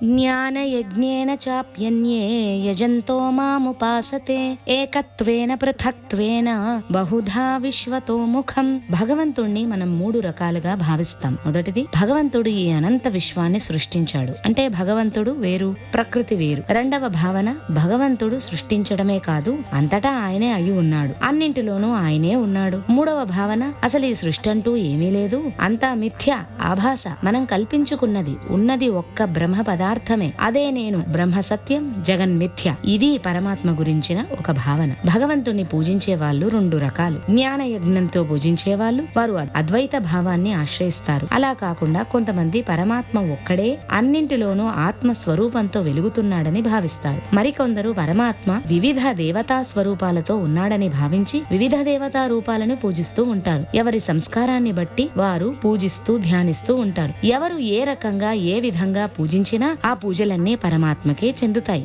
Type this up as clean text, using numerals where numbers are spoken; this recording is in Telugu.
జ్ఞానయజ్ఞేన చాప్యన్యే యజంతో మాముపాసతే ఏకత్వేన పృథక్త్వేన బహుధా విశ్వతో ముఖం. భగవంతుణ్ణి మనం 3 రకాలుగా భావిస్తాం. మొదటిది, భగవంతుడు ఈ అనంత విశ్వాన్ని సృష్టించాడు, అంటే భగవంతుడు వేరు, ప్రకృతి వేరు. రెండవ భావన, భగవంతుడు సృష్టించడమే కాదు, అంతటా ఆయనే అయి ఉన్నాడు, అన్నింటిలోనూ ఆయనే ఉన్నాడు. మూడవ భావన, అసలు ఈ సృష్టి అంటూ ఏమీ లేదు, అంతా మిథ్య, ఆభాస, మనం కల్పించుకున్నది. ఉన్నది ఒక్క బ్రహ్మ పదార్థమే, అదే నేను, బ్రహ్మ సత్యం, జగన్ మిథ్య. ఇది పరమాత్మ గురించిన ఒక భావన. భగవంతుణ్ణి పూజించే వాళ్ళు 2 రకాలు. జ్ఞాన యజ్ఞంతో పూజించే వాళ్ళు, వారు అద్వైత భావాన్ని ఆశ్రయిస్తారు. అలా కాకుండా కొంతమంది పరమాత్మ ఒక్కడే అన్నింటిలోనూ ఆత్మ స్వరూపంతో వెలుగుతున్నాడని భావిస్తారు. మరికొందరు పరమాత్మ వివిధ దేవతా స్వరూపాలతో ఉన్నాడని భావించి వివిధ దేవతా రూపాలను పూజిస్తూ ఉంటారు. ఎవరి సంస్కారాన్ని బట్టి వారు పూజిస్తూ ధ్యానిస్తూ ఉంటారు. ఎవరు ఏ రకంగా ఏ విధంగా పూజించినా ఆ పూజలన్నీ పరమాత్మకే చెందుతాయి.